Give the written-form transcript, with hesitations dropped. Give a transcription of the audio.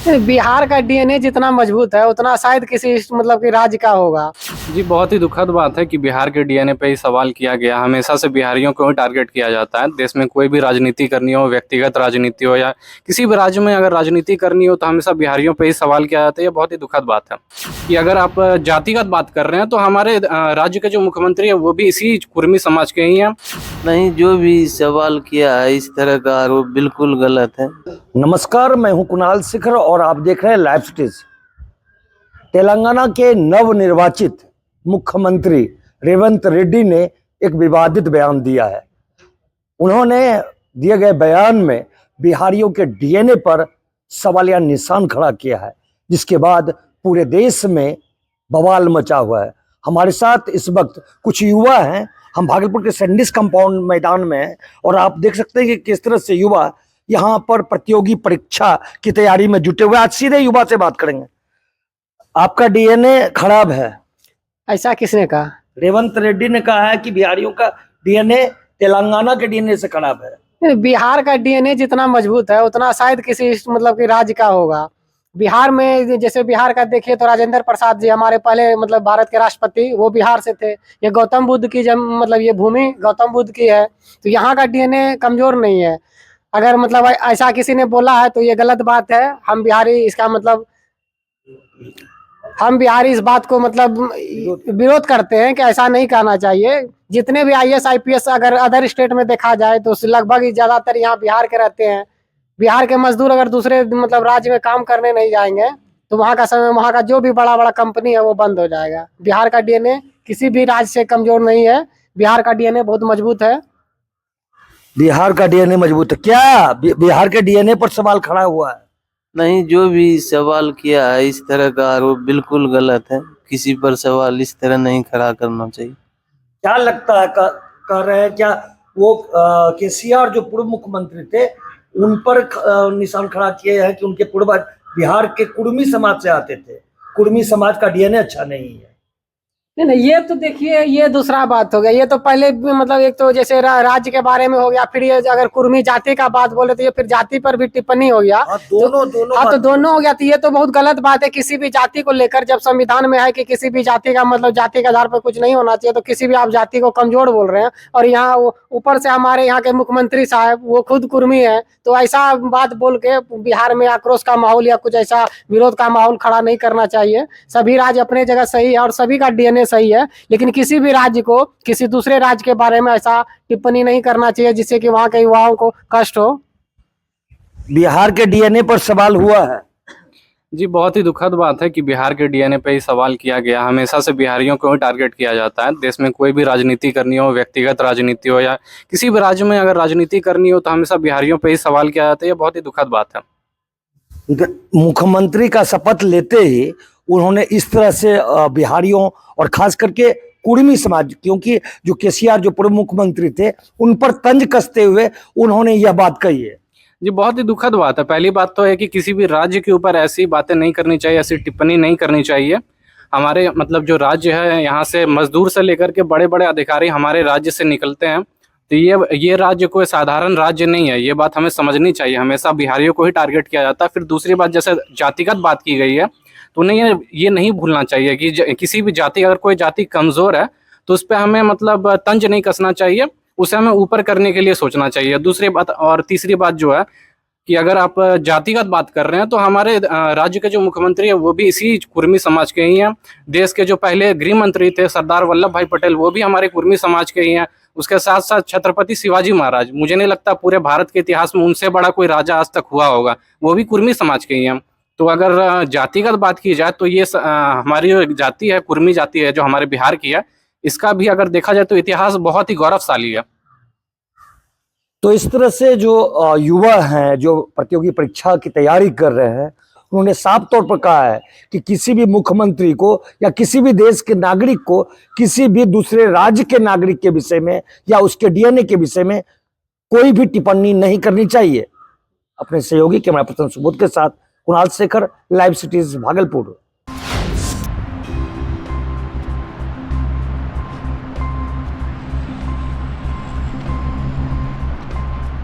बिहार का डीएनए जितना मजबूत है उतना शायद किसी मतलब कि राज्य का होगा। जी, बहुत ही दुखद बात है कि बिहार के डीएनए पे ही सवाल किया गया। हमेशा से बिहारियों को ही टारगेट किया जाता है। देश में कोई भी राजनीति करनी हो, व्यक्तिगत राजनीति हो या किसी भी राज्य में अगर राजनीति करनी हो तो हमेशा बिहारियों पे ही सवाल किया जाता है। ये बहुत ही दुखद बात है कि अगर आप जातिगत बात कर रहे हैं तो हमारे राज्य के जो मुख्यमंत्री है वो भी इसी कुर्मी समाज के ही हैं। नहीं, जो भी सवाल किया है इस तरह का आरोप बिल्कुल गलत है। नमस्कार, मैं हूं कुणाल शिखर और आप देख रहे हैं लाइव सिटीज। तेलंगाना के नवनिर्वाचित मुख्यमंत्री रेवंत रेड्डी ने एक विवादित बयान दिया है। उन्होंने दिए गए बयान में बिहारियों के डीएनए पर सवालिया निशान खड़ा किया है, जिसके बाद पूरे देश में बवाल मचा हुआ है। हमारे साथ इस वक्त कुछ युवा हैं। हम भागलपुर के सैंडिस कंपाउंड मैदान में हैं और आप देख सकते हैं कि किस तरह से युवा यहाँ पर प्रतियोगी परीक्षा की तैयारी में जुटे हुए। आज सीधे युवा से बात करेंगे। आपका डीएनए खराब है, ऐसा किसने कहा? रेवंत रेड्डी ने कहा है कि बिहारियों का डीएनए तेलंगाना के डीएनए से खराब है। बिहार का डीएनए जितना मजबूत है उतना शायद किसी मतलब कि राज्य का होगा। बिहार में जैसे बिहार का देखिए तो राजेंद्र प्रसाद जी हमारे पहले मतलब भारत के राष्ट्रपति, वो बिहार से थे। ये गौतम बुद्ध की जब मतलब ये भूमि गौतम बुद्ध की है, तो यहाँ का डीएनए कमजोर नहीं है। अगर मतलब ऐसा किसी ने बोला है तो ये गलत बात है। हम बिहारी इसका मतलब हम बिहारी इस बात को मतलब विरोध करते हैं कि ऐसा नहीं कहना चाहिए। जितने भी आईएएस आईपीएस अगर अदर स्टेट में देखा जाए तो लगभग ज्यादातर यहाँ बिहार के रहते हैं। बिहार के मजदूर अगर दूसरे मतलब राज्य में काम करने नहीं जाएंगे तो वहाँ का समय वहाँ का जो भी बड़ा बड़ा कंपनी है वो बंद हो जाएगा। बिहार का डीएनए किसी भी राज्य से कमजोर नहीं है। बिहार का डीएनए बहुत मजबूत है। बिहार का डीएनए मजबूत है क्या? बिहार के डीएनए पर सवाल खड़ा हुआ है। नहीं, जो भी सवाल किया है इस तरह का आरोप बिल्कुल गलत है। किसी पर सवाल इस तरह नहीं खड़ा करना चाहिए। क्या लगता है कर रहे हैं क्या वो केसीआर जो पूर्व मुख्यमंत्री थे उन पर निशान खड़ा किए हैं कि उनके पूर्वज बिहार के कुर्मी समाज से आते थे, कुर्मी समाज का डीएनए अच्छा नहीं है? नहीं, ये तो देखिए ये दूसरा बात हो गया। ये तो पहले मतलब एक तो जैसे राज्य के बारे में हो गया, फिर ये अगर कुर्मी जाति का बात बोले तो ये फिर जाति पर भी टिप्पणी हो गया। तो दोनों हो गया। तो ये तो बहुत गलत बात है। किसी भी जाति को लेकर जब संविधान में है कि किसी भी जाति का मतलब जाति के आधार पर कुछ नहीं होना चाहिए, तो किसी भी आप जाति को कमजोर बोल रहे हैं। और यहाँ ऊपर से हमारे यहाँ के मुख्यमंत्री साहब वो खुद कुर्मी है, तो ऐसा बात बोल के बिहार में आक्रोश का माहौल या कुछ ऐसा विरोध का माहौल खड़ा नहीं करना चाहिए। सभी राज्य अपने जगह सही है और सभी का डीएनए सही है, लेकिन किसी भी राज्य को किसी दूसरे राज्य के बारे में ऐसा टिप्पणी नहीं करना चाहिए जिससे कि वहां के युवाओं को कष्ट हो। बिहार के डीएनए पर सवाल हुआ है। जी, बहुत ही दुखद बात है कि बिहार के डीएनए पे ही सवाल किया गया। हमेशा से बिहारियों को ही टारगेट किया जाता है। देश में कोई भी राजनीति करनी हो, व्यक्तिगत राजनीति हो या किसी भी राज्य में अगर राजनीति करनी हो तो हमेशा बिहारियों पे ही सवाल किया जाता है। ये बहुत ही दुखद बात है। मुख्यमंत्री का शपथ लेते ही उन्होंने इस तरह से बिहारियों और खास करके कुर्मी समाज, क्योंकि जो केसीआर जो पूर्व मुख्यमंत्री थे उन पर तंज कसते हुए उन्होंने यह बात कही है। जी, बहुत ही दुखद बात है। पहली बात तो है कि किसी भी राज्य के ऊपर ऐसी बातें नहीं करनी चाहिए, ऐसी टिप्पणी नहीं करनी चाहिए। हमारे मतलब जो राज्य है, यहाँ से मजदूर से लेकर के बड़े बड़े अधिकारी हमारे राज्य से निकलते हैं, तो ये राज्य कोई साधारण राज्य नहीं है। ये बात हमें समझनी चाहिए। हमेशा बिहारियों को ही टारगेट किया जाता है। फिर दूसरी बात, जैसे जातिगत बात की गई है, तो उन्हें ये नहीं भूलना चाहिए कि किसी भी जाति, अगर कोई जाति कमजोर है तो उस पर हमें मतलब तंज नहीं कसना चाहिए, उसे हमें ऊपर करने के लिए सोचना चाहिए। दूसरी बात और तीसरी बात जो है कि अगर आप जातिगत बात कर रहे हैं तो हमारे राज्य के जो मुख्यमंत्री है वो भी इसी कुर्मी समाज के ही हैं। देश के जो पहले गृह मंत्री थे सरदार वल्लभ भाई पटेल, वो भी हमारे कुर्मी समाज के ही हैं। उसके साथ साथ छत्रपति शिवाजी महाराज, मुझे नहीं लगता पूरे भारत के इतिहास में उनसे बड़ा कोई राजा आज तक हुआ होगा, वो भी कुर्मी समाज के ही हैं। तो अगर जातिगत बात की जाए तो ये हमारी जो जाति है, कुर्मी जाति है जो हमारे बिहार की है, इसका भी अगर देखा जाए तो इतिहास बहुत ही गौरवशाली है। तो इस तरह से जो युवा हैं जो प्रतियोगी परीक्षा की तैयारी कर रहे हैं, उन्होंने साफ तौर पर कहा है कि किसी भी मुख्यमंत्री को या किसी भी देश के नागरिक को किसी भी दूसरे राज्य के नागरिक के विषय में या उसके डीएनए के विषय में कोई भी टिप्पणी नहीं करनी चाहिए। अपने सहयोगी कैमरा पर्सन सुबोध के साथ कुणाल शेखर, लाइव सिटीज, भागलपुर।